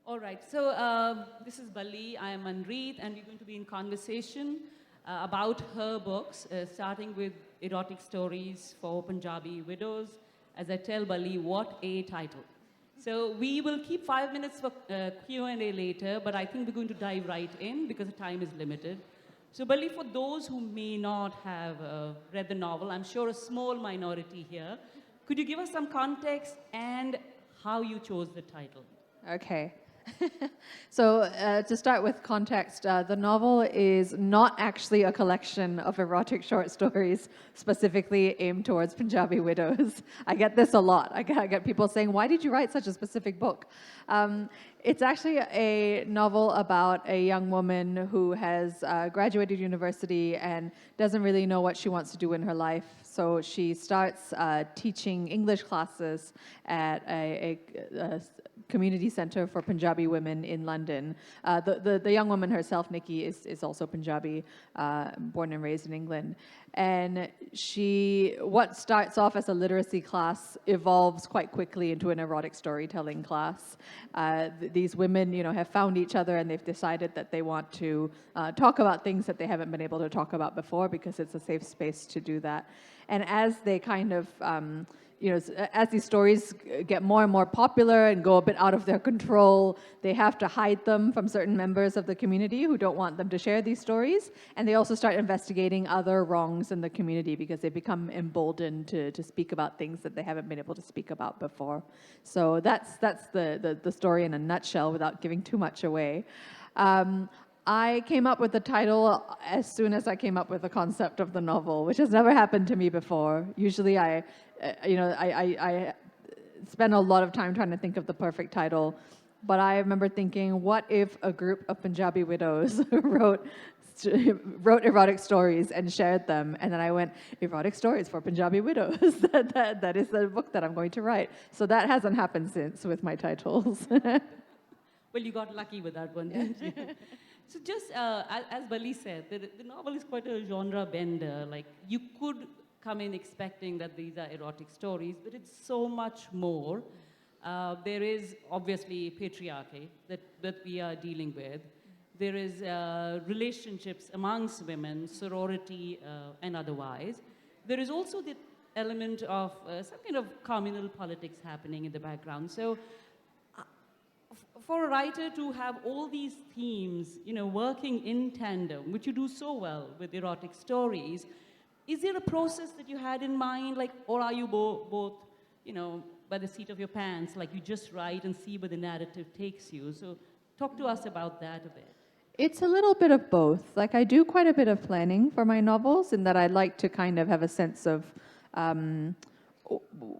All right, so this is Balli, I am Manreet, and we're going to be in conversation about her books, starting with erotic stories for Punjabi widows. As I tell Balli, what a title. So we will keep 5 minutes for Q&A later, but I think we're going to dive right in because the time is limited. So Balli, for those who may not have read the novel, I'm sure a small minority here, could you give us some context and how you chose the title? Okay. So to start with context, the novel is not actually a collection of erotic short stories specifically aimed towards Punjabi widows. I get this a lot. I get people saying, why did you write such a specific book? It's actually a novel about a young woman who has graduated university and doesn't really know what she wants to do in her life. So she starts teaching English classes at a community center for Punjabi women in London. The young woman herself, Nikki, is also Punjabi, born and raised in England. And what starts off as a literacy class evolves quite quickly into an erotic storytelling class. These women, have found each other and they've decided that they want to talk about things that they haven't been able to talk about before because it's a safe space to do that. And as they kind of as these stories get more and more popular and go a bit out of their control, they have to hide them from certain members of the community who don't want them to share these stories. And they also start investigating other wrongs in the community because they become emboldened to speak about things that they haven't been able to speak about before. So that's the story in a nutshell without giving too much away. I came up with the title as soon as I came up with the concept of the novel, which has never happened to me before. Usually I spend a lot of time trying to think of the perfect title, but I remember thinking, what if a group of Punjabi widows wrote erotic stories and shared them, and then I went, erotic stories for Punjabi widows. that is the book that I'm going to write. So that hasn't happened since with my titles. Well, you got lucky with that one, didn't you? So just as Balli said, the novel is quite a genre bender. Like, you could come in expecting that these are erotic stories, but it's so much more. There is obviously patriarchy that we are dealing with. There is relationships amongst women, sorority and otherwise. There is also the element of some kind of communal politics happening in the background. So for a writer to have all these themes, working in tandem, which you do so well with erotic stories, is there a process that you had in mind, or are you both, by the seat of your pants, like you just write and see where the narrative takes you? So talk to us about that a bit. It's a little bit of both. Like, I do quite a bit of planning for my novels in that I like to kind of have a sense of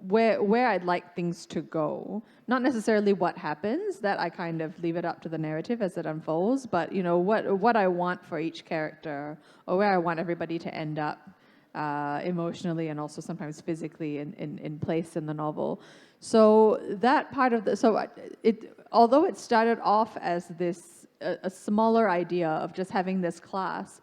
where I'd like things to go. Not necessarily what happens, that I kind of leave it up to the narrative as it unfolds, but what I want for each character, or where I want everybody to end up emotionally and also sometimes physically in place in the novel. So that part of although it started off as this a smaller idea of just having this class,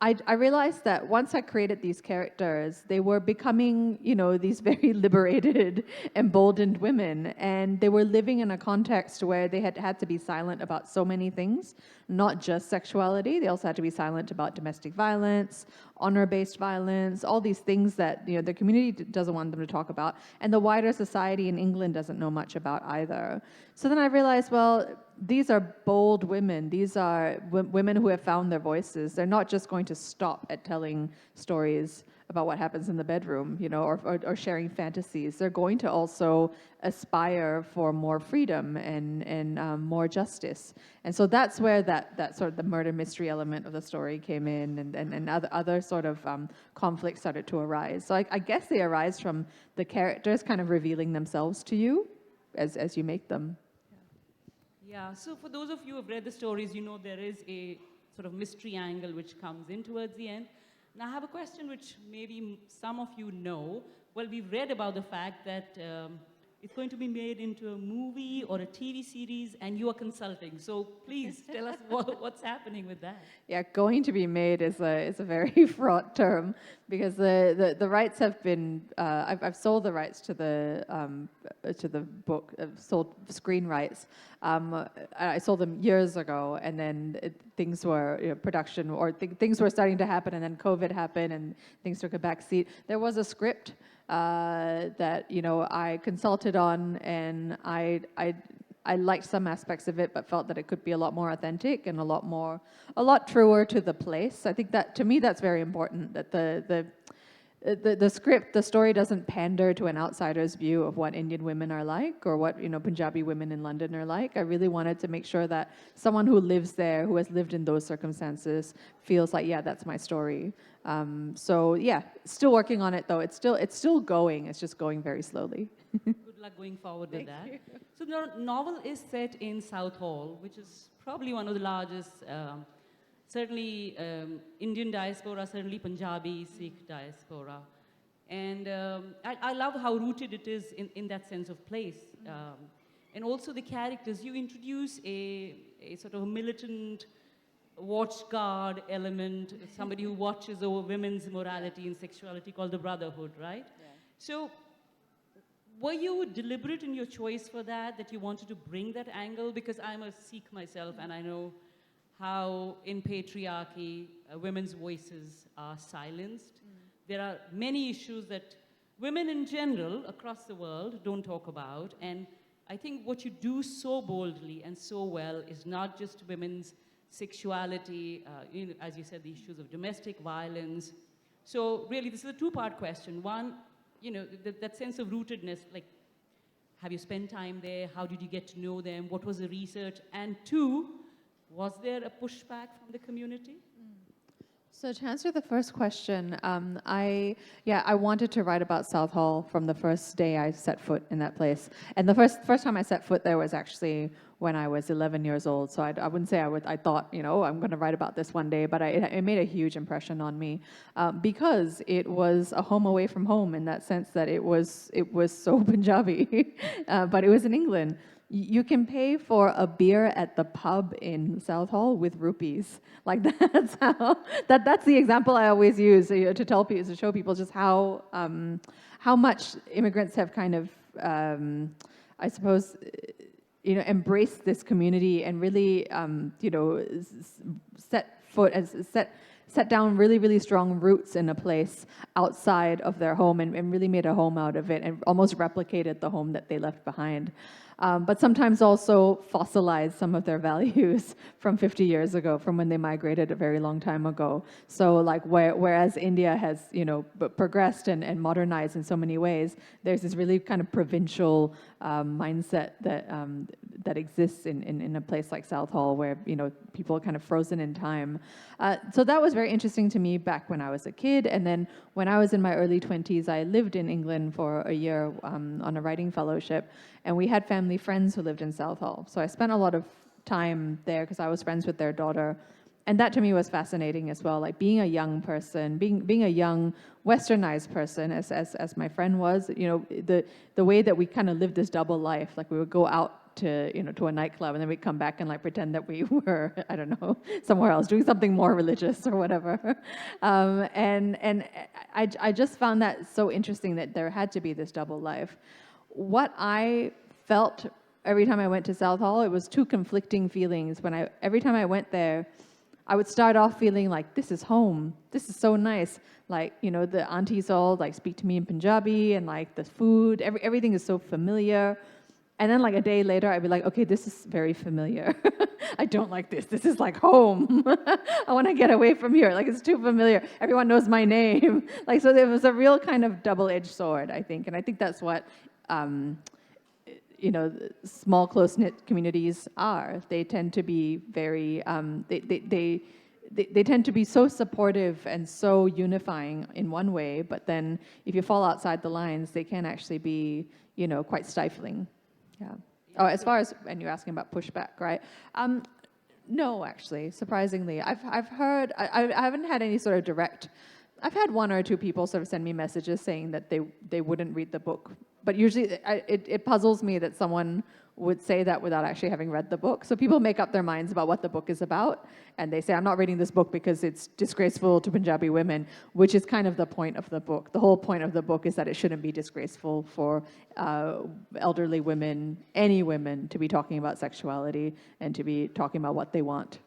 I realized that once I created these characters, they were becoming, these very liberated, emboldened women, and they were living in a context where they had to be silent about so many things, not just sexuality. They also had to be silent about domestic violence, honor-based violence, all these things that the community doesn't want them to talk about, and the wider society in England doesn't know much about either. So then I realized, well, these are bold women. These are women who have found their voices. They're not just going to stop at telling stories about what happens in the bedroom, or sharing fantasies. They're going to also aspire for more freedom and more justice. And so that's where that sort of the murder mystery element of the story came in, and other sort of conflicts started to arise. So I guess they arise from the characters kind of revealing themselves to you as you make them. Yeah, so for those of you who have read the stories, there is a sort of mystery angle which comes in towards the end. Now, I have a question which maybe some of you know. Well, we've read about the fact that it's going to be made into a movie or a TV series, and you are consulting. So please tell us what's happening with that. Yeah, going to be made is a very fraught term because the rights have been I've sold the rights to the book. I've sold screen rights. I sold them years ago, and then things were production or things were starting to happen, and then COVID happened, and things took a back seat. There was a script that I consulted on, and I liked some aspects of it, but felt that it could be a lot more authentic and a lot truer to the place. I think that, to me, that's very important, that the script, the story doesn't pander to an outsider's view of what Indian women are like or what Punjabi women in London are like. I really wanted to make sure that someone who lives there, who has lived in those circumstances, feels like, yeah, that's my story. So yeah, still working on it though. It's still going. It's just going very slowly. Good luck going forward with that. So the novel is set in Southall, which is probably one of the largest, certainly Indian diaspora, certainly Punjabi, Sikh diaspora. And I love how rooted it is in that sense of place. And also the characters, you introduce a sort of militant watch guard element, somebody who watches over women's morality and sexuality called the Brotherhood, right? Yeah. So were you deliberate in your choice for that you wanted to bring that angle? Because I'm a Sikh myself, and I know how in patriarchy women's voices are silenced. There are many issues that women in general across the world don't talk about, and I think what you do so boldly and so well is not just women's sexuality, as you said, the issues of domestic violence. So really, this is a two-part question. One, that sense of rootedness, like, have you spent time there? How did you get to know them? What was the research? And two, was there a pushback from the community? So to answer the first question, I wanted to write about Southall from the first day I set foot in that place. And the first time I set foot there was actually when I was 11 years old. So I wouldn't say I thought, I'm going to write about this one day, but it made a huge impression on me because it was a home away from home in that sense that it was so Punjabi, but it was in England. You can pay for a beer at the pub in Southall with rupees. Like that's the example I always use to tell people, to show people just how much immigrants have kind of, I suppose, embraced this community and really, set down really, really strong roots in a place outside of their home and really made a home out of it and almost replicated the home that they left behind. But sometimes also fossilize some of their values from 50 years ago, from when they migrated a very long time ago. So like whereas India has, progressed and modernized in so many ways, there's this really kind of provincial mindset that exists in a place like Southall where, people are kind of frozen in time. So that was very interesting to me back when I was a kid. And then when I was in my early 20s, I lived in England for a year on a writing fellowship. And we had family friends who lived in Southall. So I spent a lot of time there because I was friends with their daughter. And that to me was fascinating as well, like being a young person, being a young westernized person, as my friend was, the way that we kind of lived this double life, like we would go out to a nightclub and then we'd come back and like pretend that we were, I don't know, somewhere else doing something more religious or whatever. And I just found that so interesting that there had to be this double life. What I felt every time I went to Southall, it was two conflicting feelings. Every time I went there, I would start off feeling like, this is home. This is so nice. Like, the aunties all like speak to me in Punjabi and like the food, everything is so familiar. And then like a day later, I'd be like, okay, this is very familiar. I don't like this. This is like home. I want to get away from here. Like it's too familiar. Everyone knows my name. Like, so there was a real kind of double-edged sword, I think. And I think that's what small close-knit communities are. They tend to be very, they tend to be so supportive and so unifying in one way, but then if you fall outside the lines, they can actually be, quite stifling. Yeah. Oh, as far as, and you're asking about pushback, right? No, actually, surprisingly. I've heard, I haven't had any sort of direct, I've had one or two people sort of send me messages saying that they wouldn't read the book. but usually it puzzles me that someone would say that without actually having read the book. So people make up their minds about what the book is about, and they say, I'm not reading this book because it's disgraceful to Punjabi women, which is kind of the point of the book. The whole point of the book is that it shouldn't be disgraceful for elderly women, any women, to be talking about sexuality and to be talking about what they want.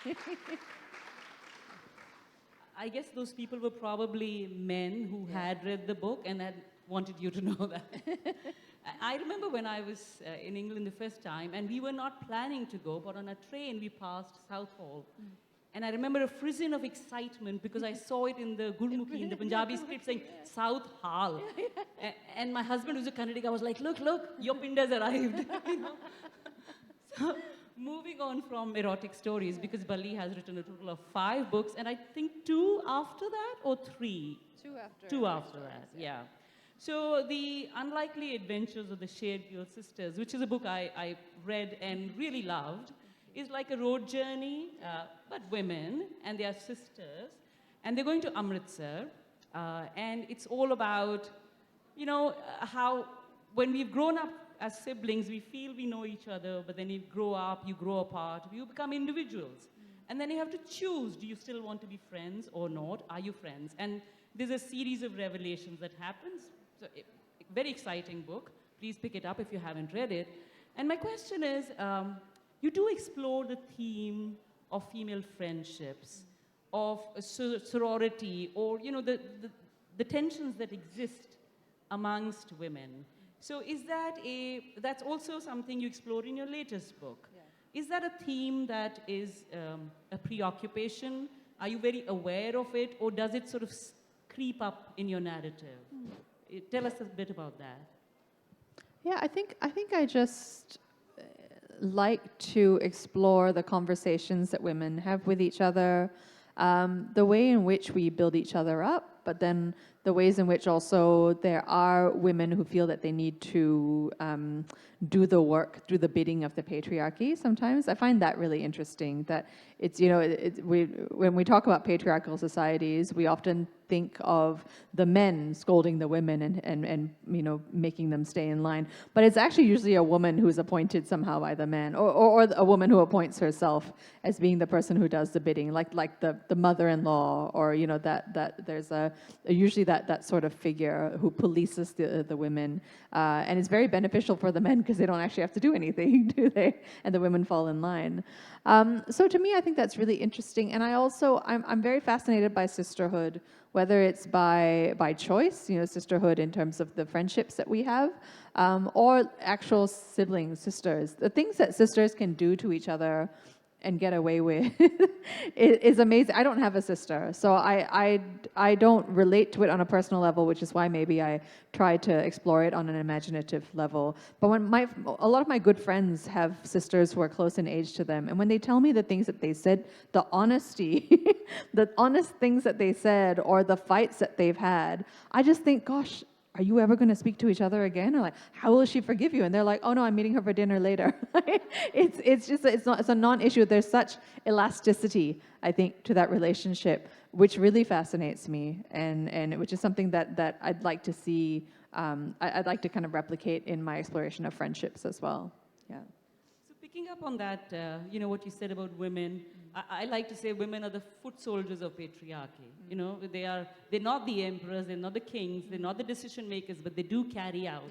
Yeah. I guess those people were probably men who had read the book and had wanted you to know that. I remember when I was in England the first time, and we were not planning to go, but on a train we passed Southall. And I remember a frisson of excitement because I saw it in the Gurmukhi, in the Punjabi script, saying South Hall. And my husband, who's a Kannadiga, was like, look, your pinda's arrived. You know? So, moving on from erotic stories, because Balli has written a total of 5 books, and I think 2 after that, or 3? 2 after that, yeah. So the Unlikely Adventures of the Shared Girl Sisters, which is a book I read and really loved, is like a road journey, but women, and they are sisters, and they're going to Amritsar, and it's all about, you know, how when we've grown up as siblings, we feel we know each other, but then you grow up, you grow apart, you become individuals. And then you have to choose, do you still want to be friends or not? Are you friends? And there's a series of revelations that happens. So, very exciting book. Please pick it up if you haven't read it. And my question is, you do explore the theme of female friendships, of sorority, or, you know, the tensions that exist amongst women. So is that that's also something you explore in your latest book. Yeah. Is that a theme that is a preoccupation? Are you very aware of it, or does it sort of creep up in your narrative? Tell us a bit about that. Yeah, I think I just like to explore the conversations that women have with each other, the way in which we build each other up, but then the ways in which also there are women who feel that they need to do the work, do the bidding of the patriarchy sometimes. I find that really interesting, that it's, you know, when we talk about patriarchal societies, we often think of the men scolding the women and you know, making them stay in line. But it's actually usually a woman who's appointed somehow by the man, or a woman who appoints herself as being the person who does the bidding, like the mother-in-law, or, you know, that there's usually that sort of figure who polices the women. And it's very beneficial for the men because they don't actually have to do anything, do they? And the women fall in line. So to me, I think that's really interesting. And I'm very fascinated by sisterhood, whether it's by choice, you know, sisterhood in terms of the friendships that we have, or actual siblings, sisters. The things that sisters can do to each other and get away with is amazing. I don't have a sister, so I don't relate to it on a personal level, which is why maybe I try to explore it on an imaginative level. But when a lot of my good friends have sisters who are close in age to them, and when they tell me the things that they said, the honesty, the honest things that they said, or the fights that they've had, I just think, gosh, are you ever going to speak to each other again? Or like, how will she forgive you? And they're like, oh no, I'm meeting her for dinner later. It's a non-issue. There's such elasticity, I think, to that relationship, which really fascinates me, and which is something that I'd like to see. I'd like to kind of replicate in my exploration of friendships as well. Yeah. So picking up on that, you know, what you said about women, I like to say women are the foot soldiers of patriarchy. You know, they're not the emperors, they're not the kings, they're not the decision makers, but they do carry out,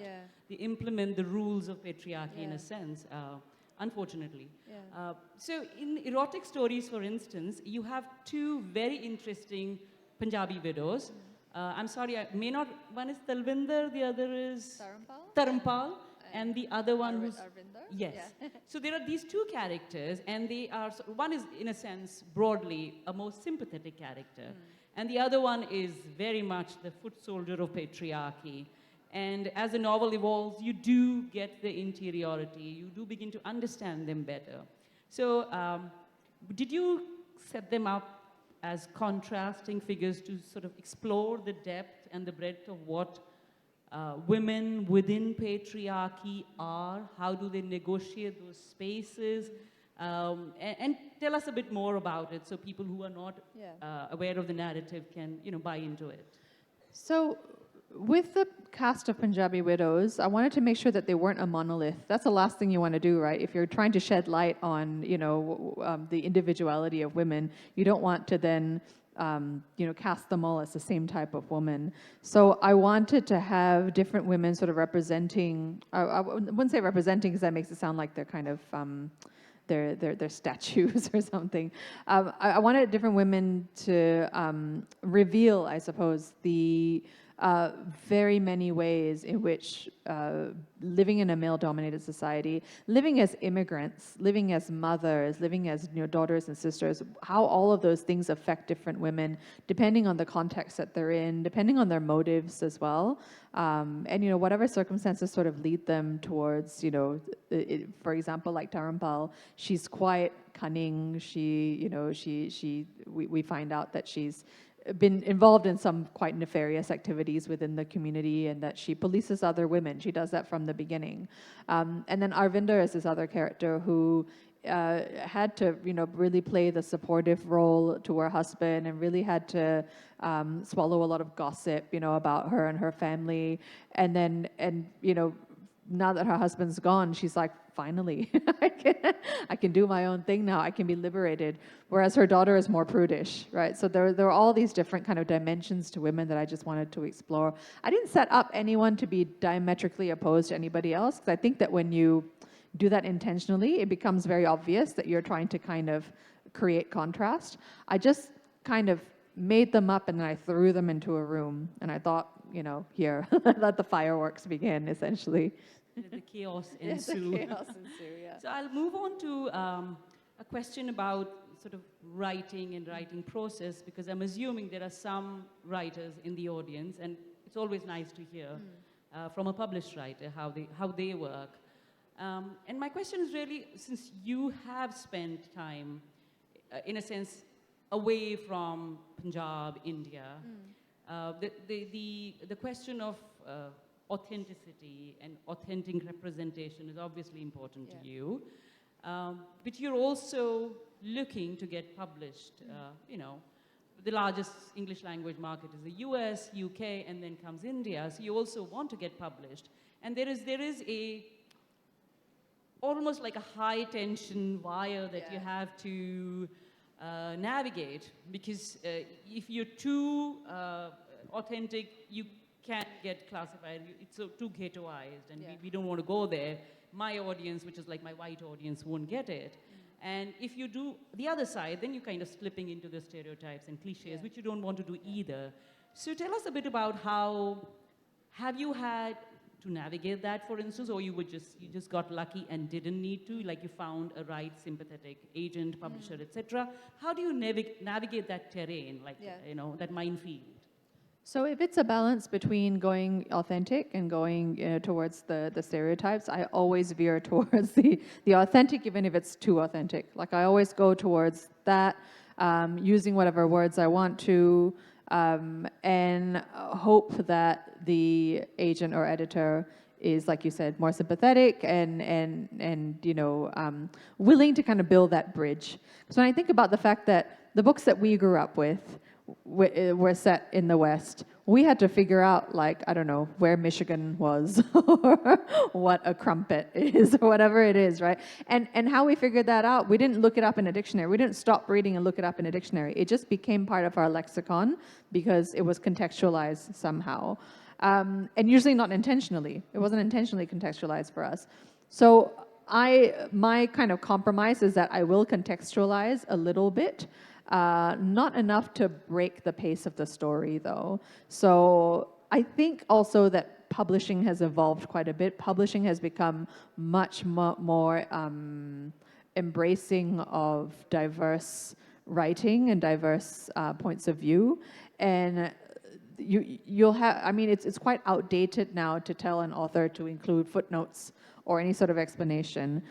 they implement the rules of patriarchy in a sense, unfortunately. So in erotic stories, for instance, you have 2 very interesting Punjabi widows. I'm sorry, I may not, one is Talvinder, the other is Tarampal. And the other one who's... Yes. Yeah. So there are these 2 characters, and they are... One is, in a sense, broadly, a more sympathetic character. And the other one is very much the foot soldier of patriarchy. And as the novel evolves, you do get the interiority. You do begin to understand them better. So did you set them up as contrasting figures to sort of explore the depth and the breadth of what women within patriarchy are? How do they negotiate those spaces? And tell us a bit more about it, so people who are not aware of the narrative can, you know, buy into it. So With the cast of Punjabi widows, I wanted to make sure that they weren't a monolith. That's the last thing you want to do, right? If you're trying to shed light on, the individuality of women, you don't want to then, cast them all as the same type of woman. So I wanted to have different women sort of representing. I wouldn't say representing because that makes it sound like they're kind of. Their statues or something. I wanted different women to reveal, I suppose, the very many ways in which living in a male-dominated society, living as immigrants, living as mothers, living as daughters and sisters, how all of those things affect different women depending on the context that they're in, depending on their motives as well, and whatever circumstances sort of lead them towards, for example, like Tarampal, she's quite cunning. We find out that she's been involved in some quite nefarious activities within the community and that she polices other women. She does that from the beginning. And then Arvinder is this other character who had to, really play the supportive role to her husband and really had to swallow a lot of gossip, about her and her family. And then, now that her husband's gone, she's like, finally, I can do my own thing now. I can be liberated. Whereas her daughter is more prudish, right? So there are all these different kind of dimensions to women that I just wanted to explore. I didn't set up anyone to be diametrically opposed to anybody else, because I think that when you do that intentionally, it becomes very obvious that you're trying to kind of create contrast. I just kind of made them up and then I threw them into a room and I thought, here, let the fireworks begin, essentially. The chaos ensue. The chaos ensue, yeah. So I'll move on to a question about sort of writing and writing process, because I'm assuming there are some writers in the audience, and it's always nice to hear from a published writer how they work. And my question is really, since you have spent time, in a sense, away from Punjab, India, the question of authenticity and authentic representation is obviously important to you. But you're also looking to get published. The largest English language market is the US, UK, and then comes India. So you also want to get published. And there is a almost like a high tension wire that you have to navigate, because if you're too authentic, you can't get classified. It's so too ghettoized, and we don't want to go there. My audience, which is like my white audience, won't get it. And if you do the other side, then you're kind of slipping into the stereotypes and cliches, which you don't want to do either. So tell us a bit about how have you had to navigate that, for instance, or you just got lucky and didn't need to, like you found a right, sympathetic agent, publisher, etc. How do you navigate that terrain, like that minefield? So if it's a balance between going authentic and going towards the stereotypes, I always veer towards the authentic, even if it's too authentic. Like I always go towards that, using whatever words I want to, and hope that the agent or editor is, like you said, more sympathetic and willing to kind of build that bridge. Because when I think about the fact that the books that we grew up with were set in the West, we had to figure out, like, I don't know, where Michigan was or what a crumpet is or whatever it is, right? And how we figured that out, we didn't look it up in a dictionary. We didn't stop reading and look it up in a dictionary. It just became part of our lexicon because it was contextualized somehow. And usually not intentionally. It wasn't intentionally contextualized for us. So my kind of compromise is that I will contextualize a little bit, not enough to break the pace of the story, though. So I think also that publishing has evolved quite a bit. Publishing has become much more embracing of diverse writing and diverse points of view. And you'll have, I mean, it's quite outdated now to tell an author to include footnotes or any sort of explanation.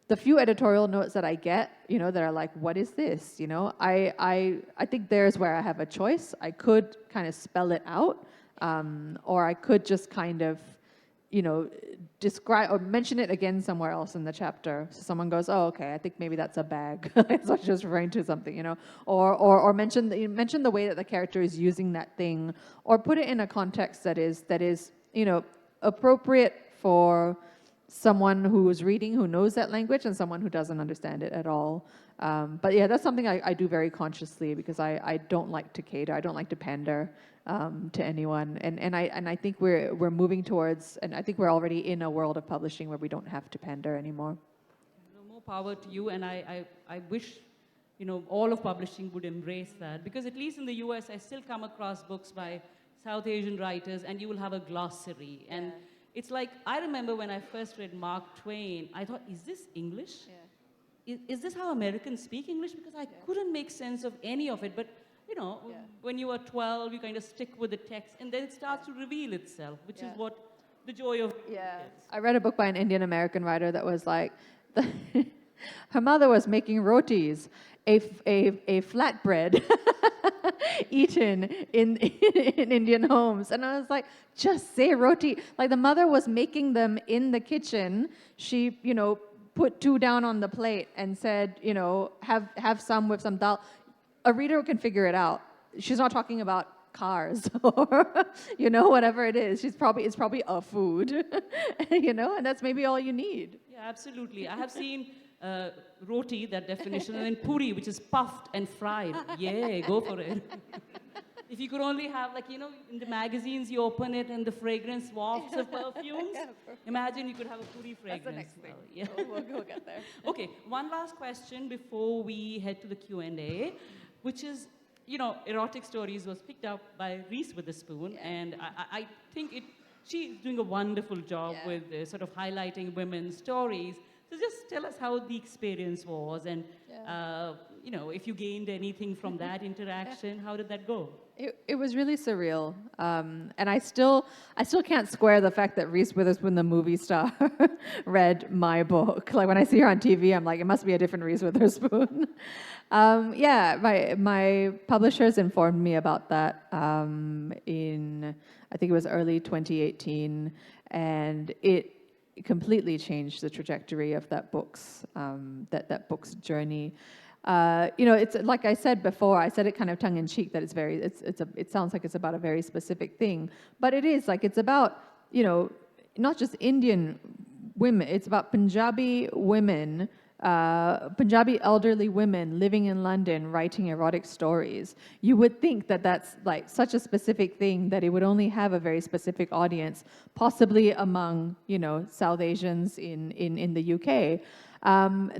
The few editorial notes that I get, that are like, what is this? I think there's where I have a choice. I could kind of spell it out, or I could just kind of you know, describe or mention it again somewhere else in the chapter. So someone goes, "Oh, okay, I think maybe that's a bag." So it's just referring to something, you know, or mention the way that the character is using that thing, or put it in a context that is you know appropriate for someone who's reading who knows that language and someone who doesn't understand it at all. But yeah, that's something I do very consciously because I don't like to cater, I don't like to pander to anyone, and I think we're moving towards, and I think we're already in a world of publishing where we don't have to pander anymore. More power to you, and I wish all of publishing would embrace that, because at least in the US I still come across books by South Asian writers and you will have a glossary, and it's like, I remember when I first read Mark Twain, I thought, is this English? Is this how Americans speak English? Because I couldn't make sense of any of it. But, when you are 12, you kind of stick with the text, and then it starts to reveal itself, which is what the joy of it is. I read a book by an Indian American writer that was like, her mother was making rotis, a flatbread eaten in Indian homes. And I was like, just say roti. Like, the mother was making them in the kitchen. She, put 2 down on the plate and said, have some with some dal. A reader can figure it out. She's not talking about cars or, whatever it is. It's probably a food, and that's maybe all you need. Yeah, absolutely. I have seen roti, that definition, and then puri, which is puffed and fried. Yeah, go for it. If you could only have, in the magazines, you open it and the fragrance wafts of perfumes. Imagine you could have a puri fragrance. That's the next thing. Yeah. We'll get there. Okay, one last question before we head to the Q&A, which is, Erotic Stories was picked up by Reese Witherspoon, and I think she's doing a wonderful job with sort of highlighting women's stories. So just tell us how the experience was, and if you gained anything from that interaction. How did that go? It was really surreal, and I still can't square the fact that Reese Witherspoon, the movie star, read my book. Like, when I see her on TV, I'm like, it must be a different Reese Witherspoon. My publishers informed me about that in, I think it was early 2018, and it completely changed the trajectory of that book's journey. It's like I said before. I said it kind of tongue in cheek that it sounds like it's about a very specific thing, but it is. Like, it's about not just Indian women. It's about Punjabi women, Punjabi elderly women living in London writing erotic stories. You would think that that's like such a specific thing that it would only have a very specific audience, possibly among South Asians in the UK.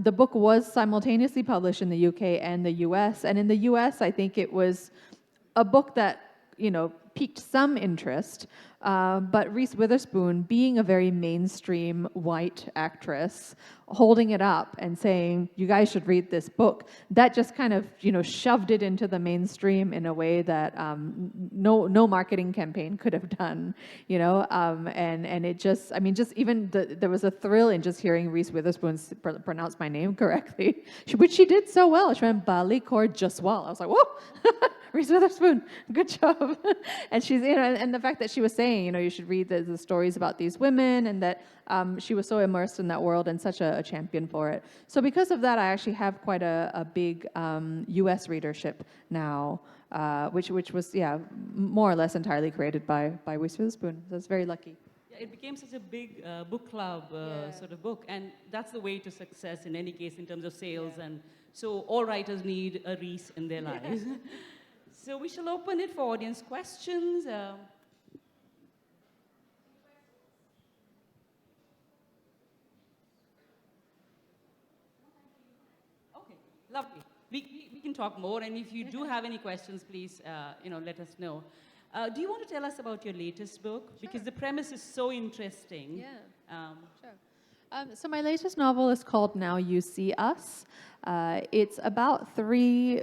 The book was simultaneously published in the UK and the US. And in the US, I think it was a book that, piqued some interest. But Reese Witherspoon, being a very mainstream white actress, holding it up and saying, you guys should read this book, that just kind of, shoved it into the mainstream in a way that no marketing campaign could have done, and it just, there was a thrill in just hearing Reese Witherspoon pronounce my name correctly, which she did so well. She went Balli, Kaur, Jaswal. I was like, whoa, Reese Witherspoon, good job. And she's, and the fact that she was saying, you should read the stories about these women, and that she was so immersed in that world and such a champion for it. So because of that, I actually have quite a big US readership now, which was, more or less entirely created by Reese Witherspoon. So it's very lucky. Yeah, it became such a big book club sort of book, and that's the way to success in any case in terms of sales. And so all writers need a Reese in their lives. So we shall open it for audience questions. Okay, lovely. We can talk more, and if you do have any questions, please, let us know. Do you want to tell us about your latest book? Sure. Because the premise is so interesting. Yeah, sure. So my latest novel is called Now You See Us. It's about 3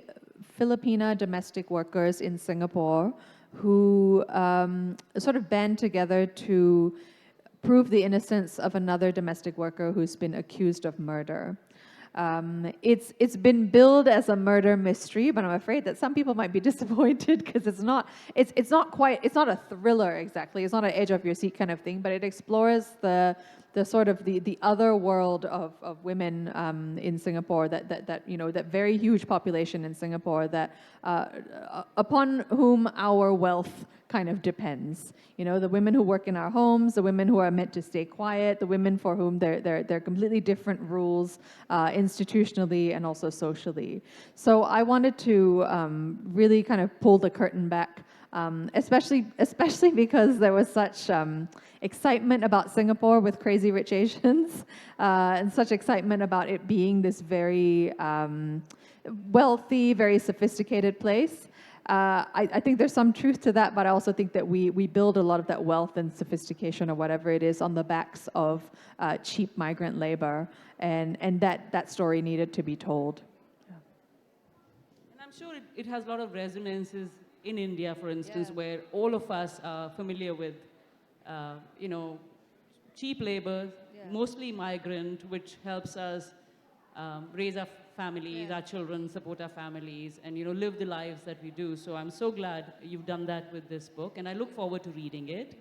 Filipina domestic workers in Singapore who sort of band together to prove the innocence of another domestic worker who's been accused of murder. It's been billed as a murder mystery, but I'm afraid that some people might be disappointed because it's not a thriller exactly. It's not an edge of your seat kind of thing, but it explores the sort of the other world of women in Singapore, that you know, that very huge population in Singapore that upon whom our wealth kind of depends. You know, the women who work in our homes, the women who are meant to stay quiet, the women for whom they're completely different rules institutionally and also socially. So I wanted to really kind of pull the curtain back, especially because there was such excitement about Singapore with Crazy Rich Asians, and such excitement about it being this very wealthy, very sophisticated place. I think there's some truth to that, but I also think that we build a lot of that wealth and sophistication or whatever it is on the backs of cheap migrant labor, and that story needed to be told. And I'm sure it has a lot of resonances in India, for instance, where all of us are familiar with, you know, cheap labor, mostly migrant, which helps us raise our families, our children, support our families, and, you know, live the lives that we do. So I'm so glad you've done that with this book, and I look forward to reading it.